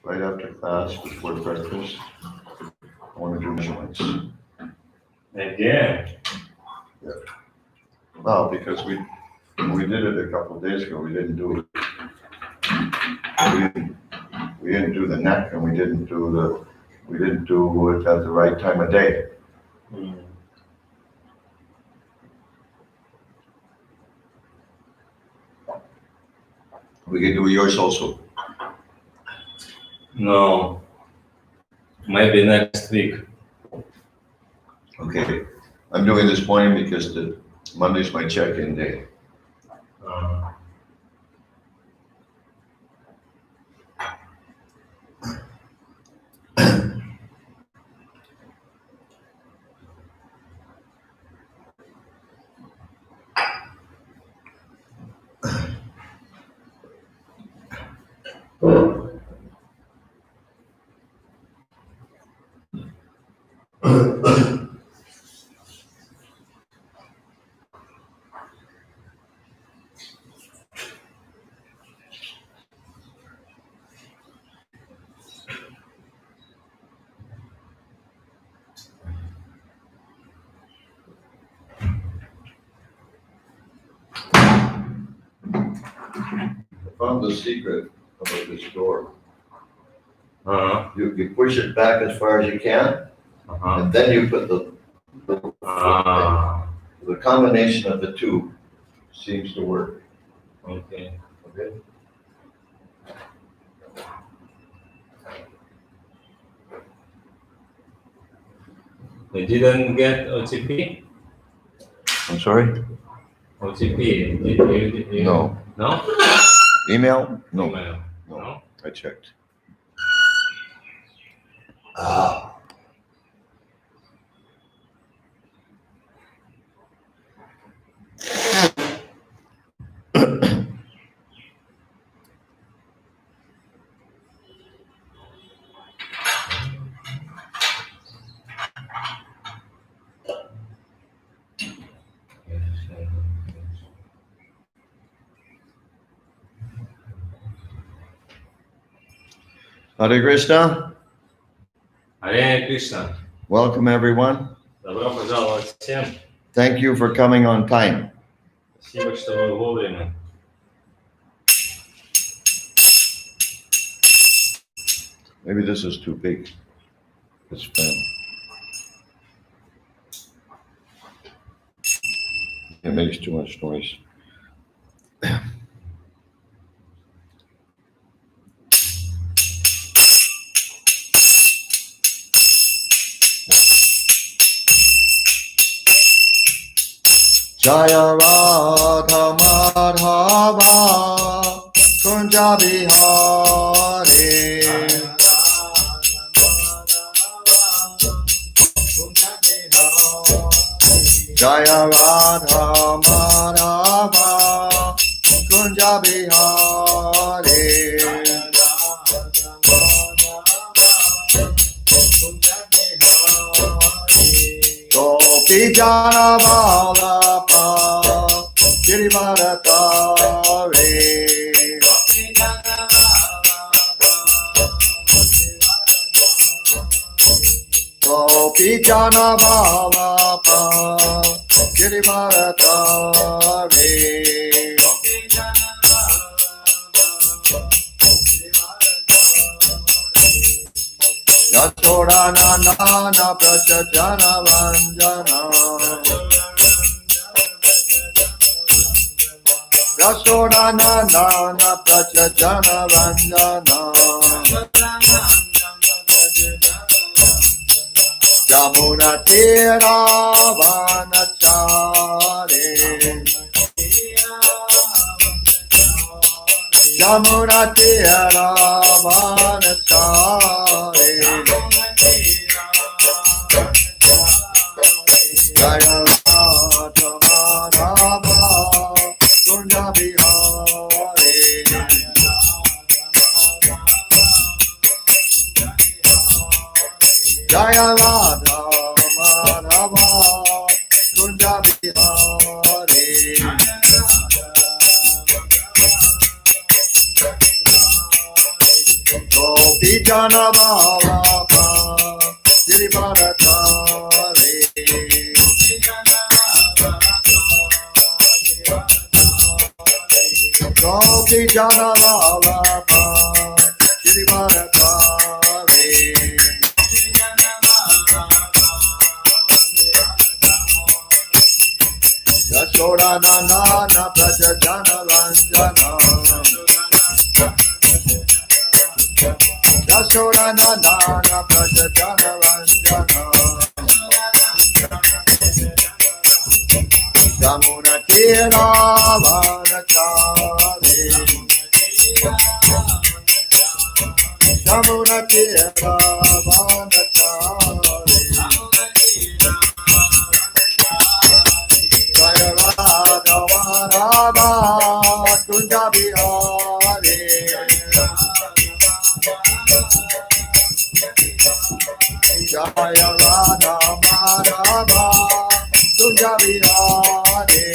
Right after class, before breakfast, I want to do measurements. Again? Yeah. Well, because we did it a couple of days ago, we didn't do it. We didn't do the neck, and we didn't do it at the right time of day. We can do yours also. No. Maybe next week. Okay. I'm doing this morning because Monday's my check-in day. I found the secret about this door. You push it back as far as you can, and then you put the combination of the two seems to work. Okay. Okay. You didn't get OTP? I'm sorry? OTP? No. No? Email? No. Email. No. I checked. Hare Krishna. Hare Krishna. Welcome everyone. Добро пожаловать всем. Thank you for coming on time. Спасибо, что вы вовремя. Maybe this is too big. This fan. It makes too much noise. Jaya Radha Madhava Kunja Bihari Jaya Radha Madhava Kunja Bihari Gopi Jana Vallabha Girivaratari Gopi Jana Vallabha Girivaratari Yashoda Nana Prachajana Vanjana Yashoda Nana Prachajana Vanjana Jamuna Tira Vanachare Jamuna Tira Vanachare Jaya Radha Madhava Kunja Bihari Jaya Radha Madhava Kunja Bihari Jana Vallabha Girivaradhari Gopi Jana Vallabha Girivaradhari Yashoda Nandana Praja Jana Ranjana Yashoda Nandana Praja Jana Ranjana Yamuna Tira Vanachari Yamuna Tira Vanachari Jaya Radha Radha Kunja Bihari Jaya Radha Madhava Kunja Bihari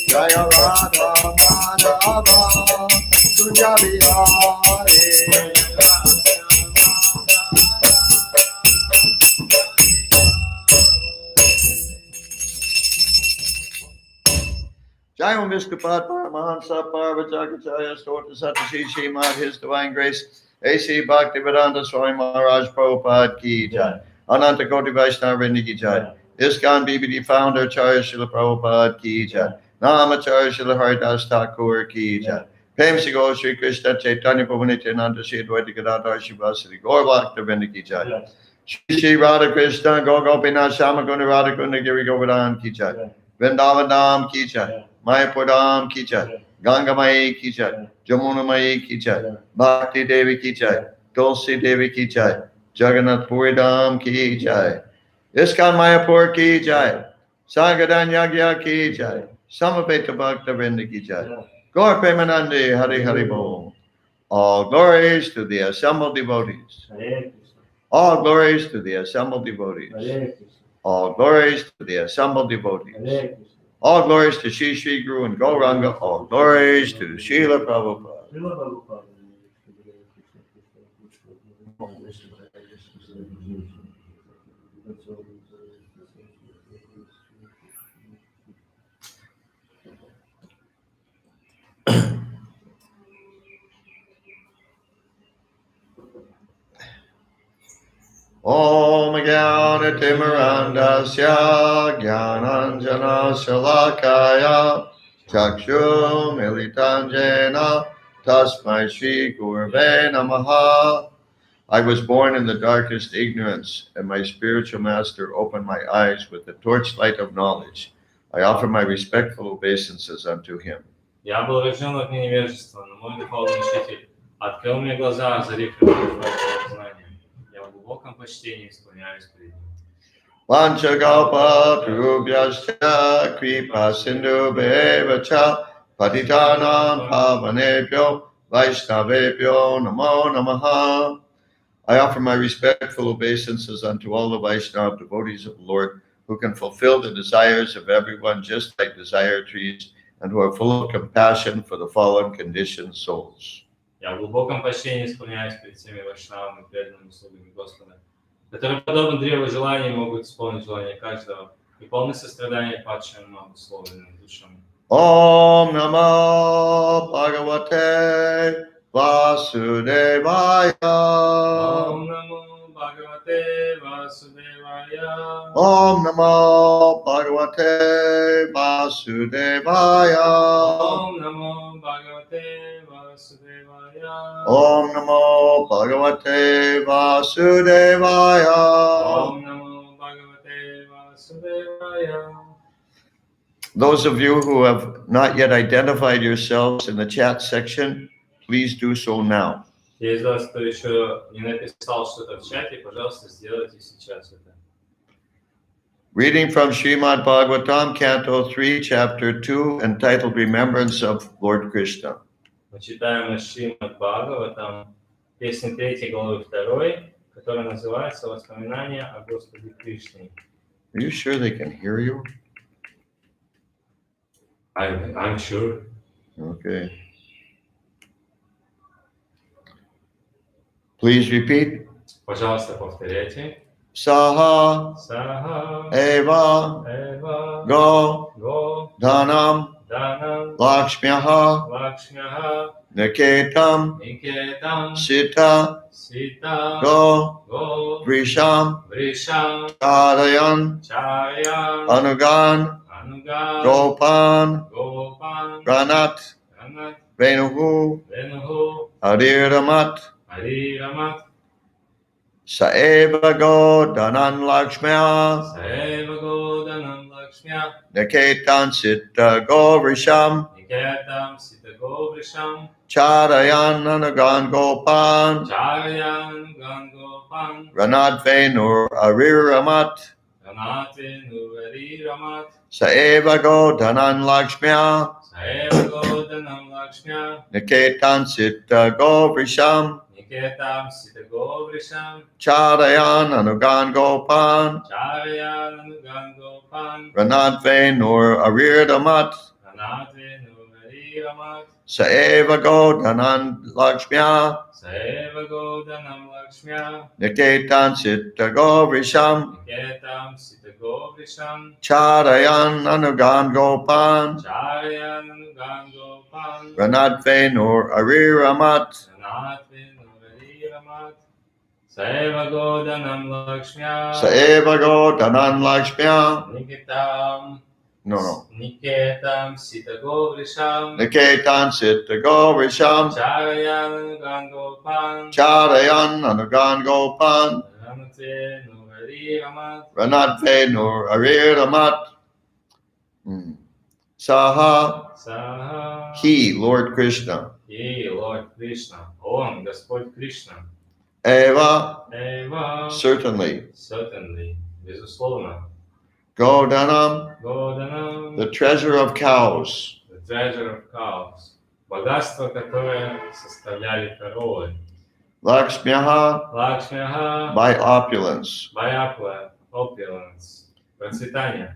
Jaya Radha Madhava Kunja Bihari Jai Om Vishnupat Paramahansa Parvajagacharya Storta Satashi Srimad His Divine Grace A.C. Bhaktivedanta Swami Maharaj Prabhupada Ki Jai Ananta Koti Vaishnava Vrinda Ki Jai ISKCON BBD Founder Acharya Srila Prabhupada Ki Jai Namacharya Srila Haridas Thakur Ki Jai Prem Se Gaur Shri Krishna Chaitanya Prabhu Nityananda Shri Advaita Gadadhar Shivasari Gaur Bhakta Vrinda Ki Jai Shri Radha Krishna Gaur Gopinath Shama Kunda Radha Kunda Giri Govardhan Ki Jai Vrindavan Dham Ki Jai Mayapur Dham Ki Jai Ganga Mai Ki Jai Jamuna Mai Ki Jai Bhakti Devi Ki Jai Tulsi Devi Ki Jai Jagannath Puri Dham Ki Jai ISKCON Mayapur Ki Jai Sagadan Yagya Ki Jai Samaveta Bhakta Vrinda Ki Jai Gaur Premanande Hari Hari Bol All glories to the assembled devotees. All glories to the assembled devotees. All glories to the assembled devotees. All glories to Shri Shri Guru and Gauranga. All glories to Srila Prabhupada. Om Jnana Timirandasya Jnananjana Shalakaya Chakshum Militanjena Tasmai Shri Gurve Namaha. I was born in the darkest ignorance, and my spiritual master opened my eyes with the torchlight of knowledge. I offer my respectful obeisances unto him. Я был рожден от невежества, но мой духовный учитель открыл мне глаза, озарив меня знанием. Я в глубоком почтении склоняюсь перед ним. Vanchagalpa Trubhyascha Kripa Sindhu Bevacha Patitanam Pavanebhyo Vaishnavebhyo Namo Namaha. I offer my respectful obeisances unto all the Vaishnava devotees of the Lord who can fulfill the desires of everyone just like desire trees and who are full of compassion for the fallen conditioned souls. Я в глубоком почтении склоняюсь перед всеми вайшнавами, преданными слугами Господа, которые, подобно древу желаний, могут исполнить желание каждого и полны сострадания падшим обусловленным душам. Om Namo Bhagavate Vasudevaya. Om Namo Bhagavate Vasudevaya. Om Namo Bhagavate Vasudevaya. Om Namo Bhagavate Vasudevaya. Om Namo Bhagavate Vasudevaya. Om Namo Bhagavate Vasudevaya. Those of you who have not yet identified yourselves in the chat section, please do so now. Те из вас, кто еще не написал что-то в чате, пожалуйста, сделайте сейчас это. Reading from Srimad Bhagavatam, Canto 3, Chapter 2, entitled Remembrance of Lord Krishna. Мы читаем из Srimad Bhagavatam, песни 3 главы 2, которая называется «Воспоминания о Господе Кришне». Are you sure they can hear you? I'm sure. Okay. Please repeat. Пожалуйста, повторяйте. Saha Саха, eva Эва, go Го, dhanam Данам, lakshmyaha Лакшмяха, niketam Никетам, sita Сита, go Го, vrisham Вришам, charayan Чаря, anugan Ануган, gopan Гопан, ranat Ранат, venuhu Венуху, hariramat Ари Рамат, saeva go dhanan lakshmya Саева Годанам Лакшмя, niketan sita go vrisham Никетам, Сита Го Вришам, charayan anugan gopan Чарян, Гангопан, ranat venur ariramat Ранате, Нувари Рамат, saeva go dhanan lakshmya Саева Годанам Лакшмя, niketan sita go vrisham Никетам, Сита Го Вришам, charayan anugan gopan Чарян, Гангопан, ranat venur ariramat Ранате, Нувари Рамат, saeva go dhanan lakshmya Саева Годанам Лакшмя, niketan sita go vrisham Никетам, Сита Го Вришам, charayan anugan gopan Чарян, Гангопан, ranat venur ariramat Ранате, Нувари Рамат, Саева Годанам Лакшмя, saeva go dhanan lakshmya Никетам, no Никетам, Сита Го Вришам, niketan sita go vrisham Чарян, Гангопан, charayan anugan gopan Ранате, Нувари Рамат, ranat venur ariramat saha Саха, he Lord Krishna и Лорд Кришна, Он, Господь Кришна, eva Эва, certainly certainly, безусловно, go dhanam Годанам, the treasure of cows the treasure of cows, богатство, которое составляли коровы, lakshmyaha Лакшмяха, by opulence Mayapur, opulence, процветание,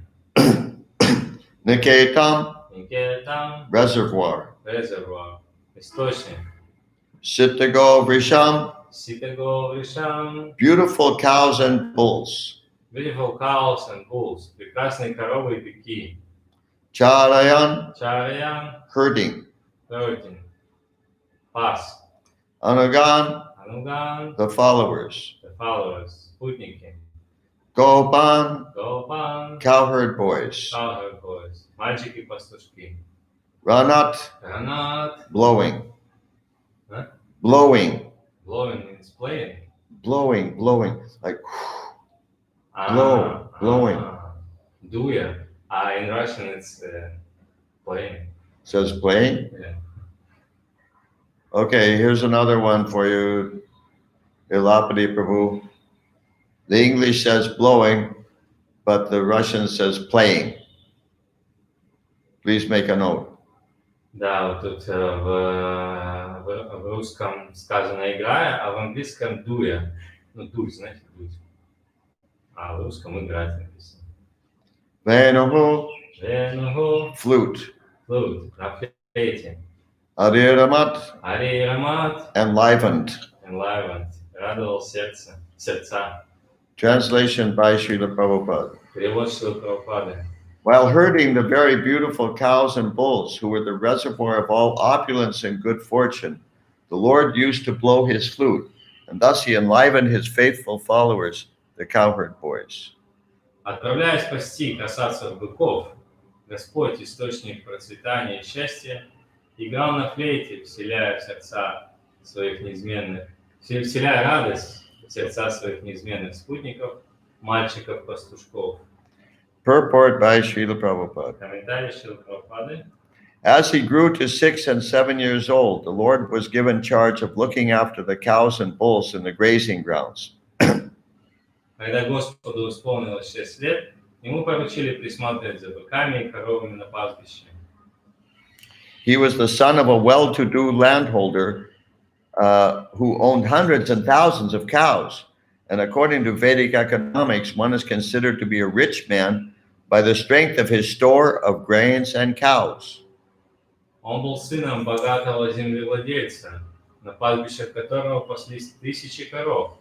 niketam Никетам, reservoir reservoir, источник, sitago vrisham Ситаго Вришам, beautiful cows and bulls beautiful cows and bulls, прекрасные коровы и быки, charayan Чарян, herding herding, пас, anugan Ануган, the followers the followers, спутники, gopan Гопан, cowherd boys cowherd boys, мальчики-пастушки, ranat Ранат, blowing Huh? blowing blowing means playing. blowing like Blow, blowing. Дуя. In Russian it's playing. says playing. Yeah. Okay, here's another one for you, Ilapati Prabhu. The English says blowing, but the Russian says playing. Please make a note. Да, вот тут в русском сказано играя, а в английском дуя. Ну, дуть, знаете, дуть. А в русском играть написано. Venuhu, Венуху, flute. flute, на флейте. Ariramat, Ари Рамат, enlivened. enlivened, радовал сердца. Translation by Srila Prabhupada. Перевод Шрилы Прабхупады. While herding the very beautiful cows and bulls, who were the reservoir of all opulence and good fortune, the Lord used to blow his flute, and thus he enlivened his faithful followers, the cowherd boys. Отправляясь пасти красавцев быков, Господь, источник процветания и счастья, играл на флейте, вселяя в сердца своих неизменных, вселяя радость в сердца своих неизменных спутников, мальчиков-пастушков. Purport by Srila Prabhupada. Комментарий Шрилы Прабхупады. As he grew to 6 and 7 years old, the Lord was given charge of looking after the cows and bulls in the grazing grounds. Когда Господу исполнилось 6 лет, ему поручили присматривать за быками и коровами на пастбище. He was the son of a well-to-do landholder who owned hundreds and thousands of cows. And according to Vedic economics, one is considered to be a rich man by the strength of his store of grains and cows. Он был сыном богатого землевладельца, на пастбищах которого паслись тысячи коров.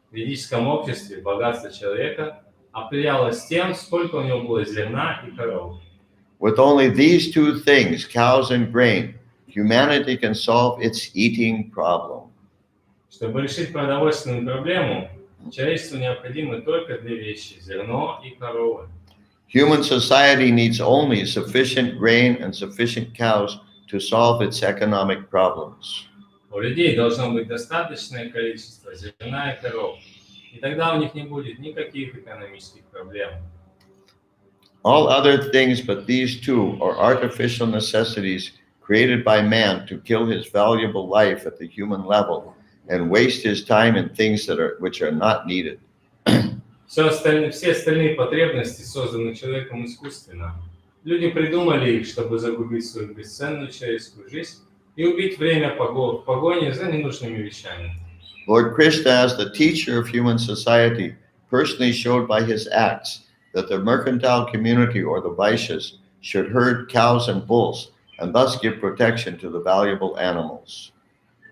В ведическом обществе богатство человека определялось тем, сколько у него было зерна и коров. With only these two things, cows and grain, humanity can solve its eating problem. Чтобы решить продовольственную проблему, человечеству необходимы только две вещи – зерно и коровы. Human society needs only sufficient grain and sufficient cows to solve its economic problems. У людей должно быть достаточное количество зерна и коров, и тогда у них не будет никаких экономических проблем. All other things but these two are artificial necessities created by man to kill his valuable life at the human level and waste his time in things which are not needed. Все остальные потребности созданы человеком искусственно. Люди придумали их, чтобы загубить свою бесценную человеческую жизнь и убить время в погоне за ненужными вещами. Lord Krishna, as the teacher of human society, personally showed by his acts that the mercantile community or the Vaishyas should herd cows and bulls and thus give protection to the valuable animals.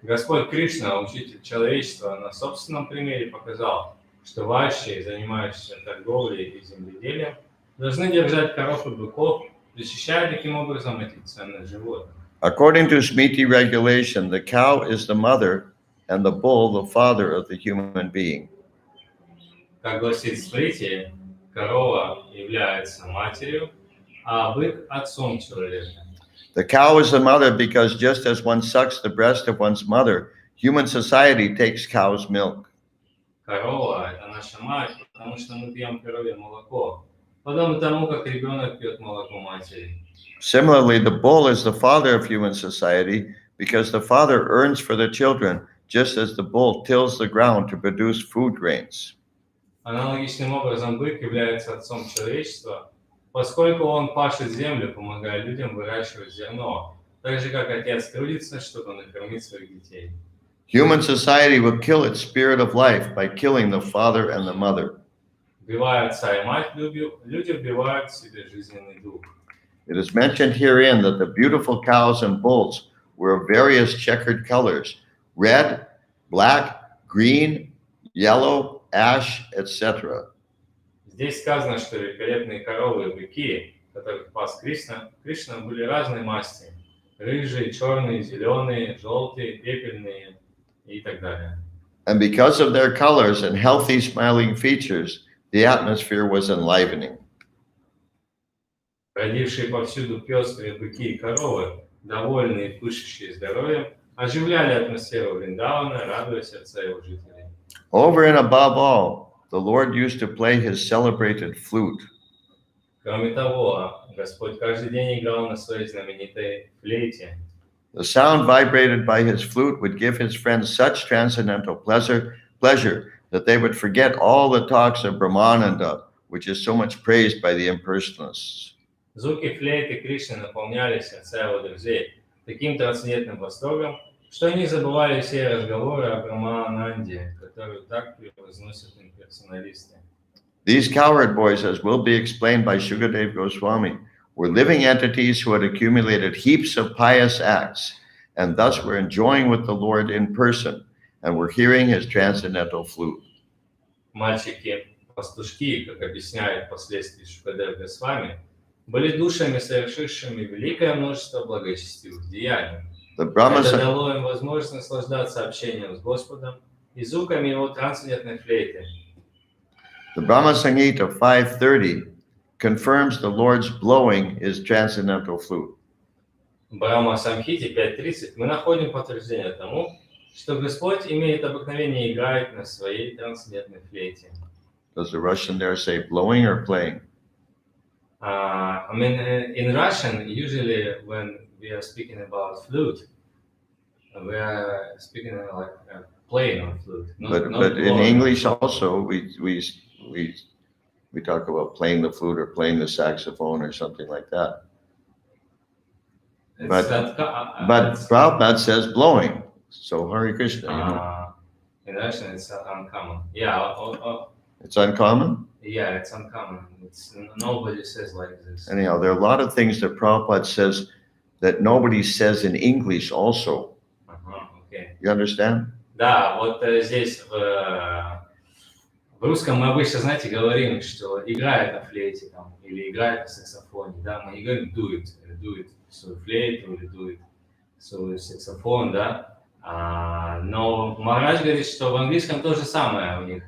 Господь Кришна, учитель человечества, на собственном примере показал, что вайши, занимающиеся торговлей и земледелием, должны держать коров и быков, защищая таким образом этих ценных животных. According to Smriti regulation, the cow is the mother and the bull the father of the human being. Как гласит Смрити, корова является матерью, а бык – отцом человека. The cow is the mother because just as one sucks the breast of one's mother, human society takes cow's milk. Корова – это наша мать, потому что мы пьем коровье молоко, подобно тому, как ребенок пьет молоко матери. Similarly, the bull is the father of human society because the father earns for the children just as the bull tills the ground to produce food grains. Аналогичным образом бык является отцом человечества, поскольку он пашет землю, помогая людям выращивать зерно, так же, как отец трудится, чтобы накормить своих детей. Human society will kill its spirit of life by killing the father and the mother. Убивая отца и мать, люди вбивают в себе жизненный дух. It is mentioned herein that the beautiful cows and bulls were of various checkered colors, red, black, green, yellow, ash, etc. Здесь сказано, что великолепные коровы и быки, которых пас Кришна, были разной масти. Рыжие, черные, зеленые, желтые, пепельные и так далее. And because of their colors and healthy smiling features, the atmosphere was enlivening. Родившие повсюду пестрые быки и коровы, довольные и пышущие здоровьем, оживляли атмосферу Вриндавана, радуя сердца его жителей. Over and above all, the Lord used to play his celebrated flute. Кроме того, Господь каждый день играл на своей знаменитой флейте. The sound vibrated by his flute would give his friends such transcendental pleasure that they would forget all the talks of Brahmananda, which is so much praised by the impersonalists. Звуки флейты Кришны наполняли сердца его друзей таким трансцендентным восторгом, что они забывали все разговоры о Брахмананде, которую так превозносят имперсоналисты. These cowherd boys, as will be explained by Shukadev Goswami, were living entities who had accumulated heaps of pious acts and thus were enjoying with the Lord in person and were hearing his transcendental flute. Мальчики-пастушки, как объясняет впоследствии Шукадев Госвами, были душами, совершившими великое множество благочестивых деяний. Это дало им возможность наслаждаться общением с Господом и звуками его трансцендентной флейты. The Brahma Sangita 5:30 confirms the Lord's blowing his transcendental flute. В Брахма Самхите 5.30 мы находим подтверждение тому, что Господь имеет обыкновение играть на своей трансцендентной флейте. Does the Russian there say blowing or playing? I mean, in Russian, usually when we are speaking about flute, we are speaking like playing on flute. But in English also, we talk about playing the flute or playing the saxophone or something like that. But Prabhupada says blowing. So Hare Krishna. In Russian, it's uncommon. Yeah. It's uncommon? Yeah, it's uncommon. Nobody says like this. Anyhow, there are a lot of things that Prabhupada says that nobody says in English also. Okay. You understand? Да, вот здесь в русском мы обычно, знаете, говорим, что играет на флейте там, или играет на саксофоне, да, мы не говорим дует свою флейту или дует свой саксофон, да, но Махарадж говорит, что в английском то же самое у них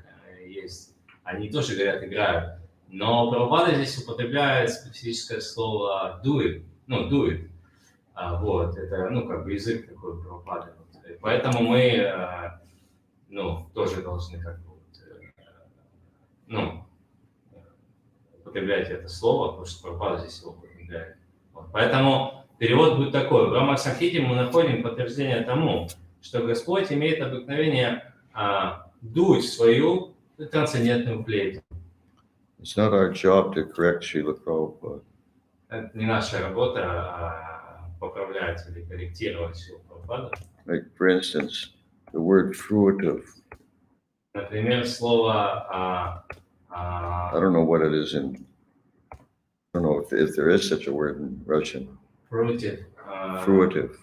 есть, они тоже говорят играют, но Прабхупада здесь употребляет специфическое слово duet, вот, это, как бы язык такой Прабхупады, поэтому мы, тоже должны как бы употреблять это слово, потому что Прабхупада здесь его употребляет. Вот. Поэтому перевод будет такой. В Брахма Самхите мы находим подтверждение тому, что Господь имеет обыкновение дуть свою трансцендентную флейту. It's not our job to correct Srila Prabhupada. Это не наша работа поправлять или корректировать Шрилу Прабхупаду. Like, for instance, the word fruitive. Например, слово I don't know what it is in. I don't know if there is such a word in Russian. fruitive. Fruitive.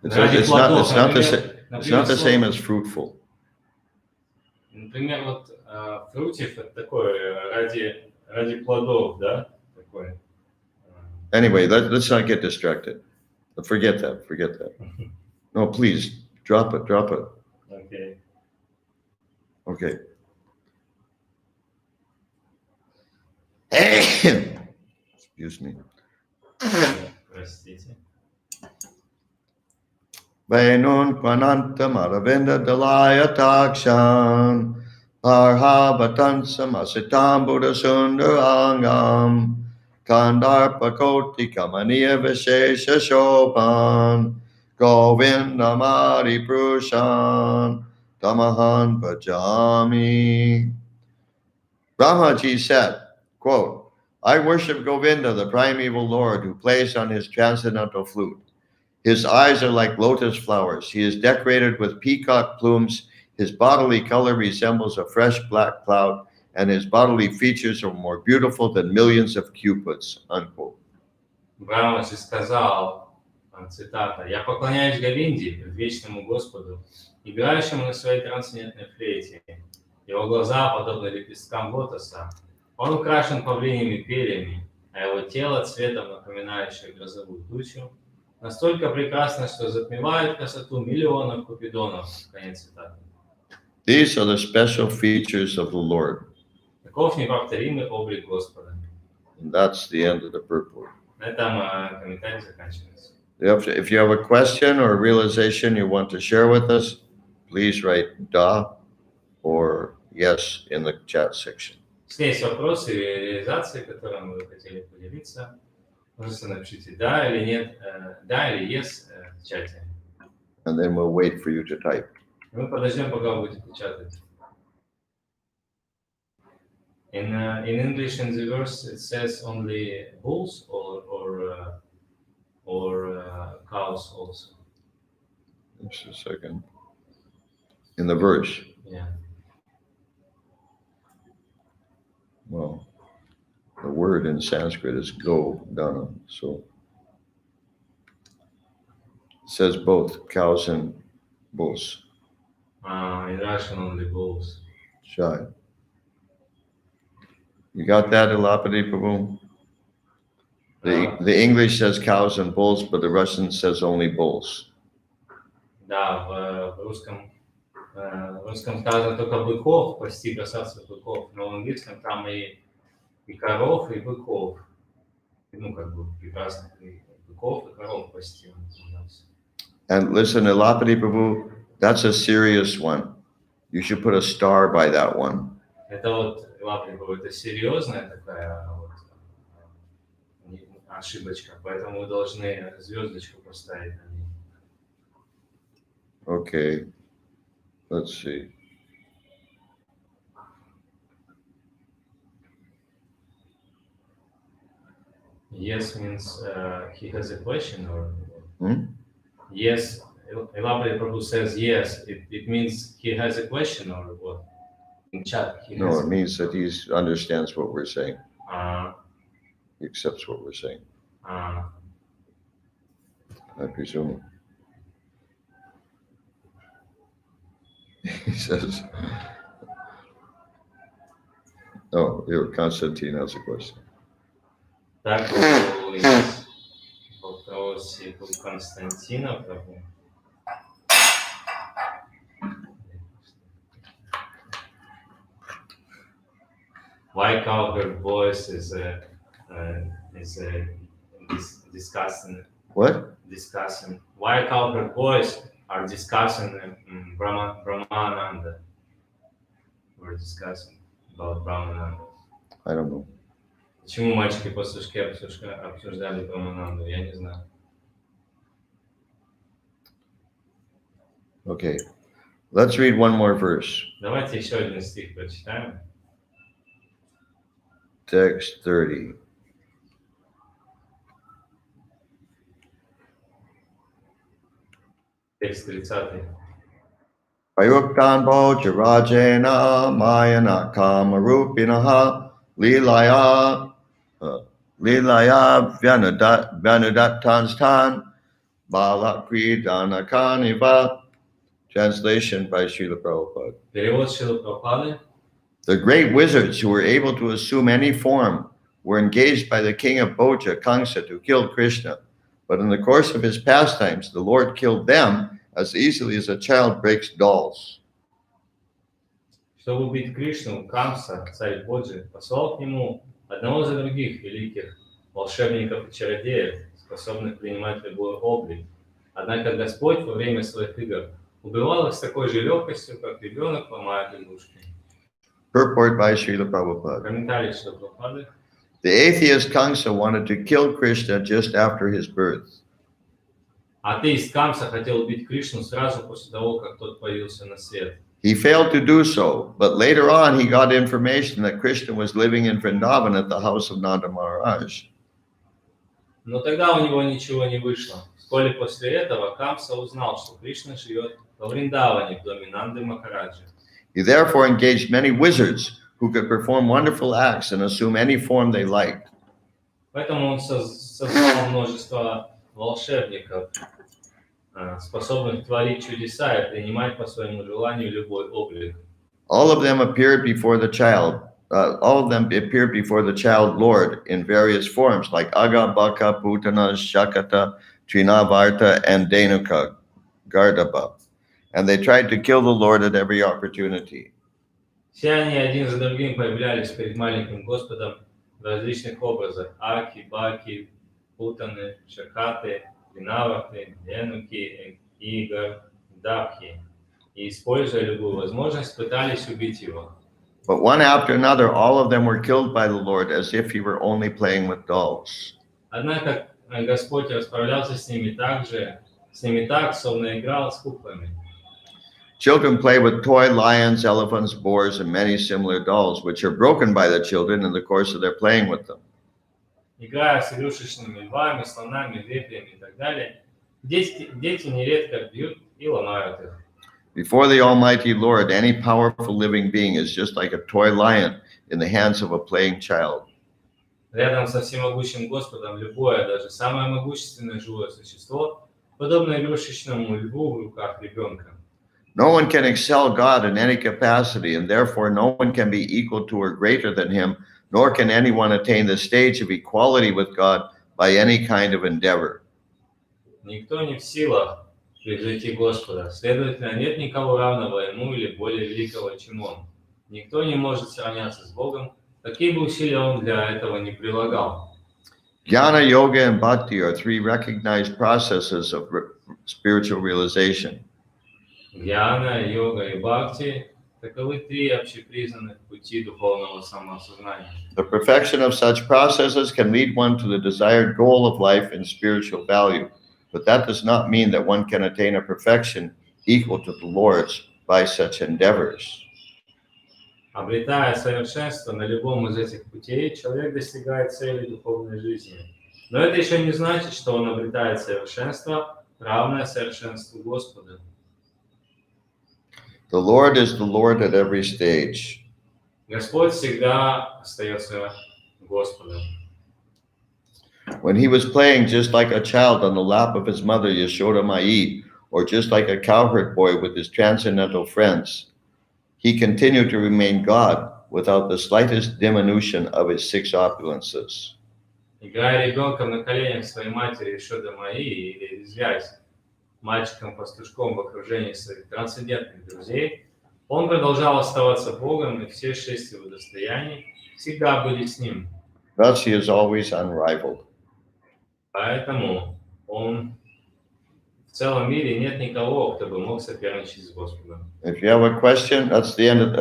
It's not the same as fruitful. Например, вот fruitive это такое ради плодов, да? Такое. Anyway, let's not get distracted. Forget that. No, please drop it. Okay. Excuse me. Простите. Vainun Kvanantam Aravinda Dalaya Takshan Parhabatansam Asitam Buddha Sundarangam Kandarpakoti Kamaniya Vishesha Shopan Govindamari Prushan Tamahan Bhajami. Brahmaji said, quote, I worship Govinda, the primeval Lord, who plays on his transcendental flute. His eyes are like lotus flowers. He is decorated with peacock plumes. His bodily color resembles a fresh black cloud, and his bodily features are more beautiful than millions of cupids. Unquote. Брахмаджи сказал, цитата, «Я поклоняюсь Говинде, вечному Господу, играющему на своей трансцендентной флейте. Его глаза подобны лепесткам лотоса. Он украшен павлиньими перьями, а его тело цветом, напоминающее грозовую тучу, настолько прекрасно, что затмевает красоту миллионов купидонов». Конец цитаты. These are the special features of the Lord. Таков неповторимый облик Господа. And that's the end of the purport. На этом комментарий заканчивается. If you have a question or a realization you want to share with us, please write da or yes in the chat section. Если есть вопросы или реализации, которыми вы хотели поделиться, просто напишите да или нет, да или yes в чате. And then we'll wait for you to type. Мы подождем, пока вы будете печатать. In English, in the verse, it says only bulls or cows also. Just a second. In the verse. Yeah. Well, the word in Sanskrit is Govindana, so it says both cows and bulls. In Russian, only bulls. Shy. You got that, Elapati Prabhu? The English says cows and bulls, but the Russian says only bulls. Да, в русском сказано только быков, пасти, бросаться быков, но в английском там и коров, и быков. Как бы прекрасно, и быков, и коров пасти. And listen, Elapati Prabhu, that's a serious one. You should put a star by that one. Это вот, Элапати Прабху, это серьезная такая вот ошибочка, поэтому вы должны звездочку поставить на ней. Okay, let's see. Yes means he has a question, or Hmm? yes, Elapati Prabhu says yes, it means he has a question, or what? In chat, No, it means that he understands what we're saying. He accepts what we're saying, I presume. He says, oh, here, Constantine has a question. Так, есть вопросик у Константина, Прабу. Why cowherd voice is discussing? What? Discussing. Why cowherd boys are discussing Brahmananda? We're discussing about Brahmananda. I don't know. Почему мальчики-пастушки обсуждали Брахмананду? Я не знаю. Okay. Let's read one more verse. Давайте еще один стих прочитаем. Text 30. Текст 30. Payuktan Bojirajena Mayana Kamarupinaha Lilaya Vyanudattanstan Balakridanakaniva. Translation by Srila Prabhupada. Перевод Шрилы Прабхупады. The great wizards who were able to assume any form were engaged by the king of Boja, Kamsa, to kill Krishna. But in the course of his pastimes, the Lord killed them as easily as a child breaks dolls. Чтобы убить Кришну, Камса, царь Боджи, послал к нему одного за других великих волшебников и чародеев, способных принимать любой облик. Однако Господь во время своих игр убивал их с такой же легкостью, как ребенок ломает игрушки. Purport by Srila Prabhupada. Комментарий Шрилы Прабхупады. The atheist Kamsa wanted to kill Krishna just after his birth. Атеист Камса хотел убить Кришну сразу после того, как тот появился на свет. He failed to do so, but later on he got information that Krishna was living in Vrindavan at the house of Nanda Maharaj. Но тогда у него ничего не вышло. Вскоре после этого Камса узнал, что Кришна живет во Вриндаване, в доме Нанды Махараджа. He therefore engaged many wizards who could perform wonderful acts and assume any form they liked. Поэтому он создал множество волшебников, способных творить чудеса и принимать по своему желанию любой облик. All of them appeared before the child Lord in various forms like Aga, Baka, Putana, Shakata, Trinavarta, and Denuka, Gardaba. And they tried to kill the Lord at every opportunity. Все они один за другим появлялись перед маленьким Господом в различных образах: Аки, Баки, Путаны, Шакаты, Тринаварты, Денуки и Гардабхи. И, используя любую возможность, пытались убить его. But one after another, all of them were killed by the Lord as if he were only playing with dolls. Однако Господь расправлялся с ними так, словно играл с куклами. Children play with toy lions, elephants, boars, and many similar dolls, which are broken by the children in the course of their playing with them. Играя с игрушечными львами, слонами, вепрями и так далее, дети нередко бьют и ломают их. Before the Almighty Lord, any powerful living being is just like a toy lion in the hands of a playing child. Рядом со всемогущим Господом любое, даже самое могущественное живое существо, подобно игрушечному льву в руках ребенка. No one can excel God in any capacity, and therefore no one can be equal to or greater than him, nor can anyone attain the stage of equality with God by any kind of endeavor. Никто не в силах превзойти Господа, следовательно, нет никого равного ему или более великого, чем он. Никто не может сравняться с Богом, какие бы усилия он для этого не прилагал. Jnana, yoga, and bhakti are three recognized processes of spiritual realization. Гьяна, йога и бхакти – таковы три общепризнанных пути духовного самоосознания. The perfection of such processes can lead one to the desired goal of life and spiritual value, but that does not mean that one can attain a perfection equal to the Lord's by such endeavors. Обретая совершенство на любом из этих путей, человек достигает цели духовной жизни. Но это еще не значит, что он обретает совершенство, равное совершенству Господа. The Lord is the Lord at every stage. Господь всегда остается Господом. When he was playing just like a child on the lap of his mother Yashoda Mai, or just like a cowherd boy with his transcendental friends, he continued to remain God without the slightest diminution of his 6 opulences. Играя ребенком на коленях своей матери Ишода Майи или резвясь мальчиком-пастушком в окружении своих трансцендентных друзей, он продолжал оставаться Богом, и все 6 его достояний всегда были с ним. Thus he is always unrivaled. Поэтому он в целом мире нет никого, кто бы мог соперничать с Господом. If you have a question, that's the end of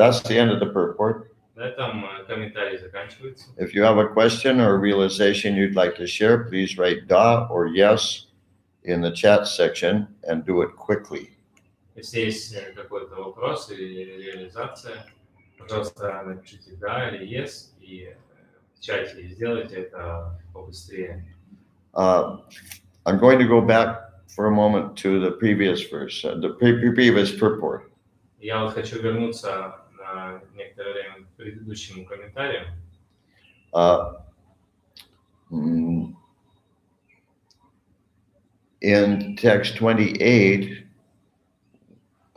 the purport. На этом комментарий заканчивается. If you have a question or a realization you'd like to share, please write da or yes in the chat section and do it quickly. Если есть какой-то вопрос или реализация, пожалуйста, напишите да или yes и в чате сделайте это побыстрее. I'm going to go back for a moment to the previous verse, the previous purport. Я вот хочу вернуться на некоторое время к предыдущему комментарию. In text 28,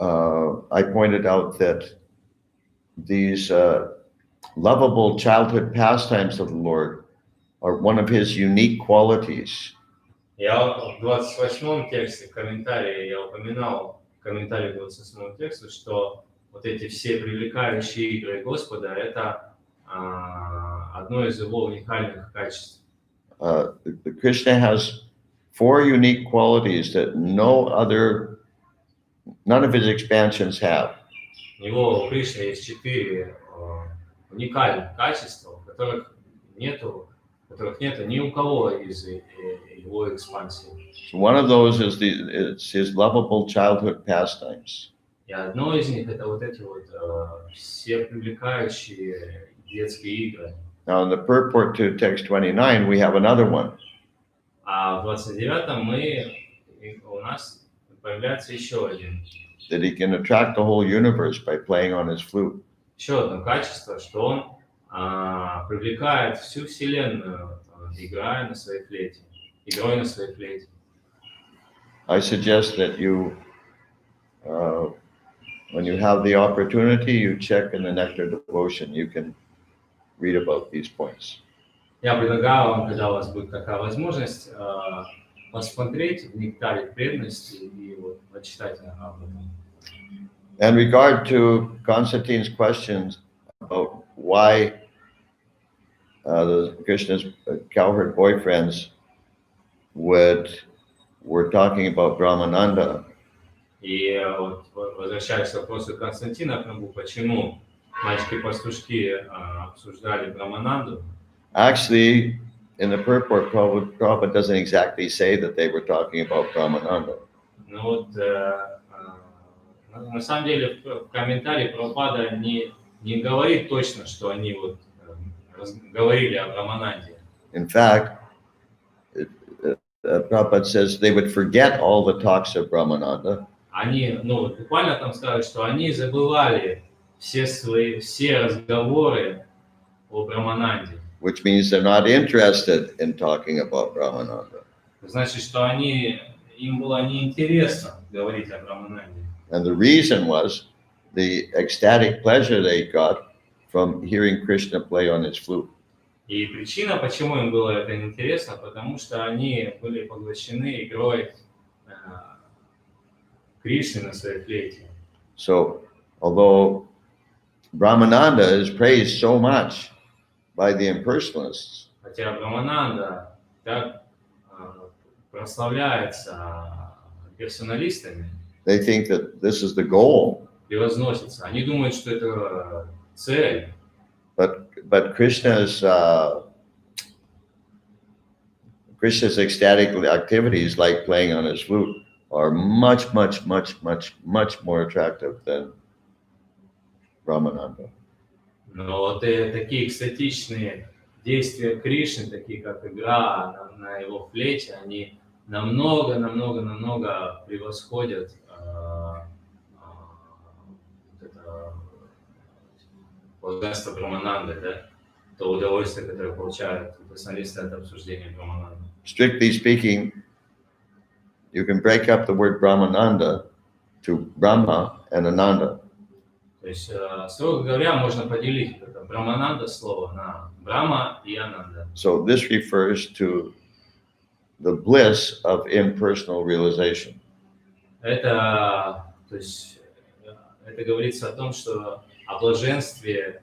I pointed out that these lovable childhood pastimes of the Lord are one of his unique qualities. Я в 28-м тексте в комментарии я упоминал в комментарии к 28-му тексту, что вот эти все привлекающие игры Господа – это одно из его уникальных качеств. Krishna has 4 unique qualities that none of his expansions have. У него у Кришны есть 4 уникальных качества, которых нету ни у кого из его экспансии. So one of those is his lovable childhood pastimes. И одно из них это вот эти вот все привлекающие детские игры. Now in the purport to text 29, we have another one. А в 29-м у нас появляется еще один. That he can attract the whole universe by playing on his flute. Еще одно качество, что он привлекает всю Вселенную, игрой на своей флейте. I suggest that you, when you have the opportunity, you check in the Nectar Devotion. You can read about these points. Я предлагаю вам, когда у вас будет такая возможность, посмотреть в нектаре преданности и вот почитать об этом. In regard to Constantine's questions about why Krishna's cowherd boyfriends were talking about Brahmananda. И вот, возвращаясь к вопросу Константина Прабhu, почему мальчики-пастушки обсуждали Брамананду? Actually, in the purport, Prabhupada doesn't exactly say that they were talking about Brahmananda. Ну вот, на самом деле, в комментарии Прабхупада не говорит точно, что они вот говорили о Брамананде. In fact, Prabhupada says they would forget all the talks of Brahmananda. Они, ну, буквально там сказали, что они забывали все разговоры о Брамананде. Which means they're not interested in talking about Brahmananda. Значит, что им было неинтересно говорить о Брамананде. And the reason was the ecstatic pleasure they got from hearing Krishna play on his flute. И причина, почему им было это неинтересно, потому что они были поглощены игрой Кришны на своей флейте. So, although Brahmananda is praised so much by the impersonalists, Хотя Брамананда так прославляется персоналистами, they think that this is the goal. превозносится. Они думают, что это цель. But Krishna's ecstatic activities, like playing on his flute, are much more attractive than Brahmananda. Но вот такие экстатичные действия Кришны, такие как игра на его флейте, они намного превосходят блаженство Брамананды, да? То удовольствие, которое получают персоналисты от обсуждения Брамананды. Strictly speaking, you can break up the word Brahmananda to Brahma and Ananda. То есть, строго говоря, можно поделить это Брамананда слово на Брама и Ананда. So this refers to the bliss of impersonal realization. Это, то есть, это говорится о том, что о блаженстве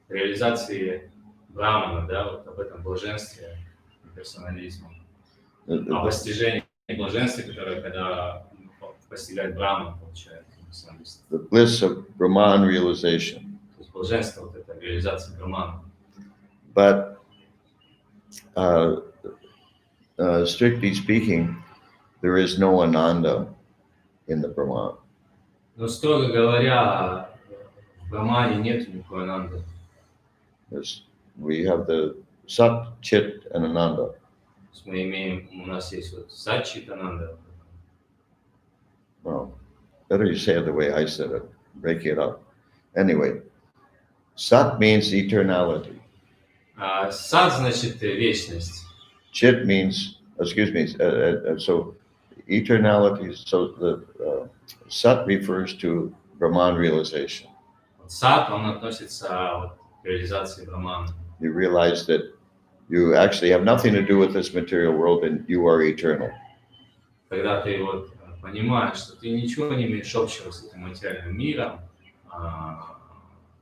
реализации Брамана, да, вот об этом блаженстве персонализма, о постижении блаженства, которое когда постигает Браман, получает персоналист. The bliss of Brahman realization. То есть блаженство, вот это реализация Брамана. But strictly speaking, there is no Ananda in the Brahman. Но строго говоря, в Брамане нет никакой Ананды. We have the Sat, Chit, and Ananda. Мы имеем, у нас есть вот Сачит Ананда. Well, better you say it the way I said it, break it up. Anyway, Sat means eternality. Сад значит вечность. Chit means, so eternality, so the Sat refers to Brahman realization. Сад, он относится вот к реализации Брамана. You realize that you actually have nothing to do with this material world and you are eternal. Когда ты вот понимаешь, что ты ничего не имеешь общего с этим материальным миром,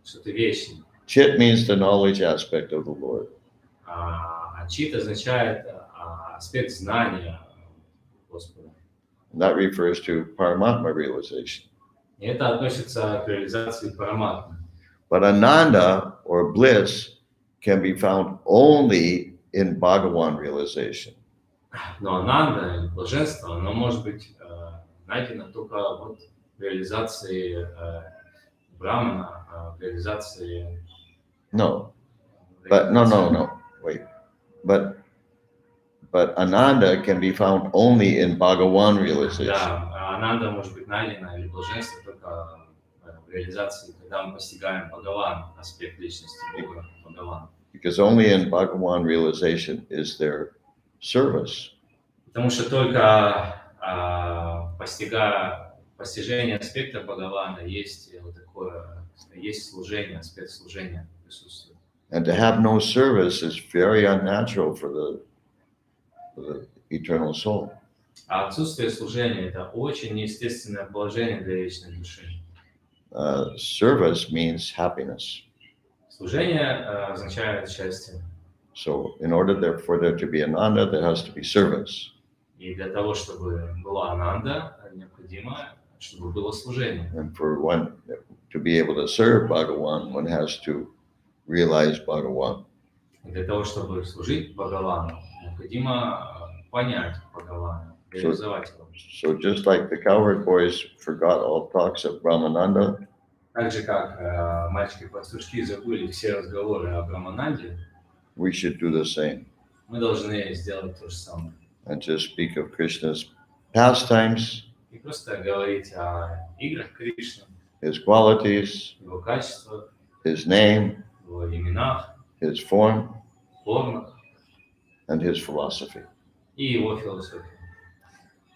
что ты вечный. Chit means the knowledge aspect of the Lord. А чит означает аспект знания Господа. And that refers to Paramatma realization. И это относится к реализации Параматмы. But Ananda or bliss can be found only in Bhagavan realization. Но Ананда, или блаженство, оно может быть найдено только вот в реализации Брамана, в реализации... No, wait. But Ananda can be found only in Bhagavan realization. Да, Ананда может быть найдена или блаженство только в реализации, когда мы постигаем Бхагаван, аспект личности Бога, Бхагаван. Because only in Bhagavan realization is there service. Потому что только постижение аспекта Бхагавана есть вот такое, есть служение, аспект служения присутствует. And to have no service is very unnatural for the eternal soul. А отсутствие служения – это очень неестественное положение для вечной души. Service means happiness. Служение означает счастье. So in order for there to be Ananda, there has to be service. И для того, чтобы была Ананда, необходимо, чтобы было служение. And for one to be able to serve Bhagavan, one has to realize Bhagavan. И для того, чтобы служить Бхагавану, необходимо понять Бхагавана, реализовать его. So just like the cowherd boys forgot all talks of Brahmananda, Так же, как мальчики-пастушки забыли все разговоры о Брамананде, we should do the same. мы должны сделать то же самое. And just speak of Krishna's pastimes, И просто говорить о играх Кришны, his qualities, его качествах, his name, его именах, his form, формах and his philosophy. и его философии.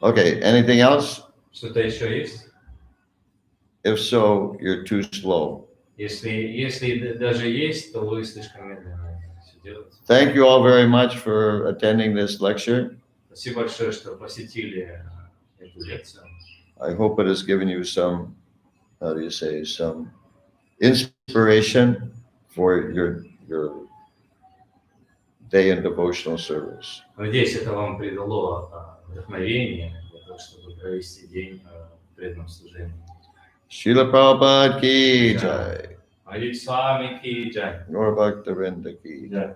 Okay, anything else? Что-то еще есть? If so, you're too slow. Если даже есть, то вы слишком медленно все делаете. Thank you all very much for attending this lecture. Спасибо большое, что посетили эту лекцию. I hope it has given you some, some inspiration for your day in devotional service. Надеюсь, это вам придало вдохновение для того, чтобы провести день в преданном служении. Srila Prabhupada ki jai. Ари Свами ки джай. Gaur Bhakta Vrinda ki jai.